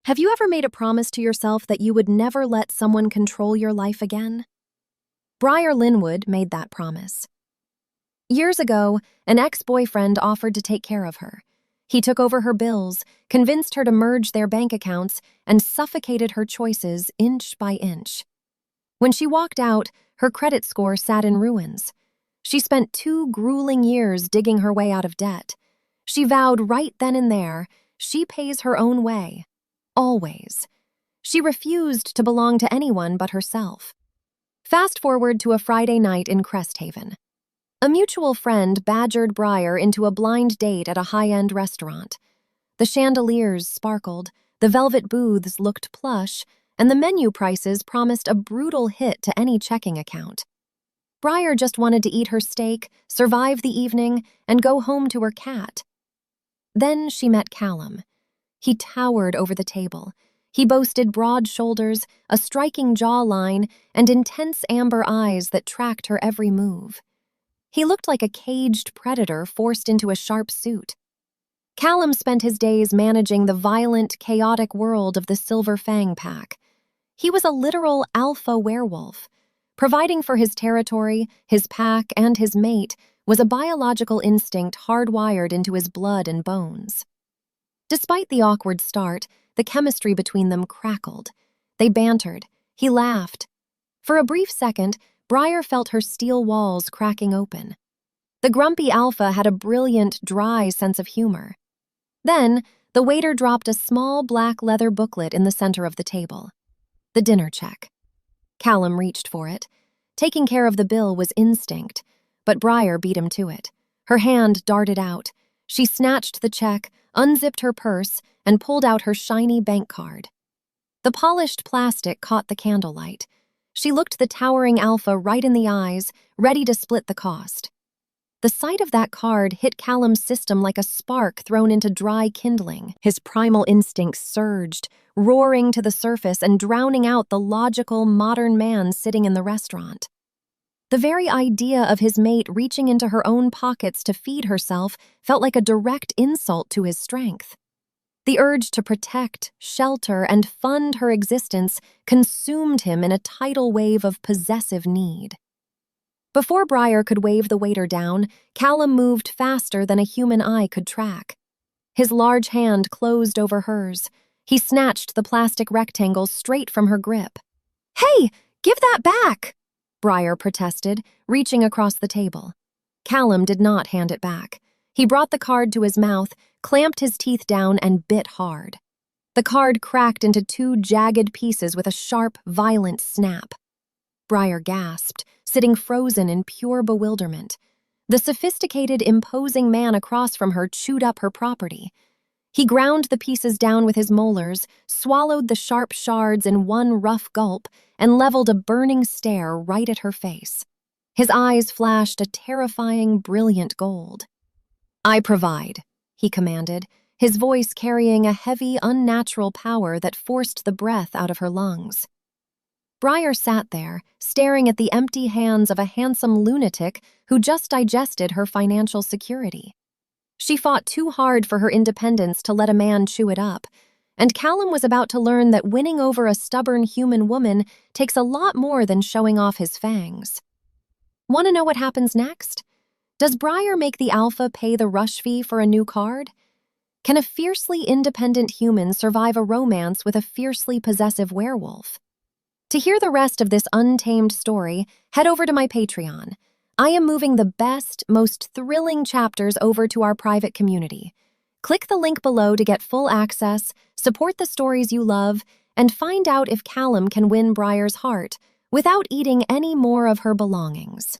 Have you ever made a promise to yourself that you would never let someone control your life again? Briar Linwood made that promise. Years ago, an ex-boyfriend offered to take care of her. He took over her bills, convinced her to merge their bank accounts, and suffocated her choices inch by inch. When she walked out, her credit score sat in ruins. She spent 2 grueling years digging her way out of debt. She vowed right then and there, she pays her own way. Always. She refused to belong to anyone but herself. Fast forward to a Friday night in Cresthaven. A mutual friend badgered Briar into a blind date at a high-end restaurant. The chandeliers sparkled, the velvet booths looked plush, and the menu prices promised a brutal hit to any checking account. Briar just wanted to eat her steak, survive the evening, and go home to her cat. Then she met Callum. He towered over the table. He boasted broad shoulders, a striking jawline, and intense amber eyes that tracked her every move. He looked like a caged predator forced into a sharp suit. Callum spent his days managing the violent, chaotic world of the Silver Fang pack. He was a literal alpha werewolf. Providing for his territory, his pack, and his mate was a biological instinct hardwired into his blood and bones. Despite the awkward start, the chemistry between them crackled. They bantered. He laughed. For a brief second, Briar felt her steel walls cracking open. The grumpy alpha had a brilliant, dry sense of humor. Then, the waiter dropped a small black leather booklet in the center of the table. The dinner check. Callum reached for it. Taking care of the bill was instinct, but Briar beat him to it. Her hand darted out. She snatched the check, unzipped her purse, and pulled out her shiny bank card. The polished plastic caught the candlelight. She looked the towering alpha right in the eyes, ready to split the cost. The sight of that card hit Callum's system like a spark thrown into dry kindling. His primal instincts surged, roaring to the surface and drowning out the logical, modern man sitting in the restaurant. The very idea of his mate reaching into her own pockets to feed herself felt like a direct insult to his strength. The urge to protect, shelter, and fund her existence consumed him in a tidal wave of possessive need. Before Briar could wave the waiter down, Callum moved faster than a human eye could track. His large hand closed over hers. He snatched the plastic rectangle straight from her grip. "Hey, give that back!" Briar protested, reaching across the table. Callum did not hand it back. He brought the card to his mouth, clamped his teeth down, and bit hard. The card cracked into 2 jagged pieces with a sharp, violent snap. Briar gasped, sitting frozen in pure bewilderment. The sophisticated, imposing man across from her chewed up her property. He ground the pieces down with his molars, swallowed the sharp shards in one rough gulp, and leveled a burning stare right at her face. His eyes flashed a terrifying, brilliant gold. "I provide," he commanded, his voice carrying a heavy, unnatural power that forced the breath out of her lungs. Briar sat there, staring at the empty hands of a handsome lunatic who just digested her financial security. She fought too hard for her independence to let a man chew it up, and Callum was about to learn that winning over a stubborn human woman takes a lot more than showing off his fangs. Want to know what happens next? Does Briar make the alpha pay the rush fee for a new card? Can a fiercely independent human survive a romance with a fiercely possessive werewolf? To hear the rest of this untamed story, head over to my Patreon. I am moving the best, most thrilling chapters over to our private community. Click the link below to get full access, support the stories you love, and find out if Callum can win Briar's heart without eating any more of her belongings.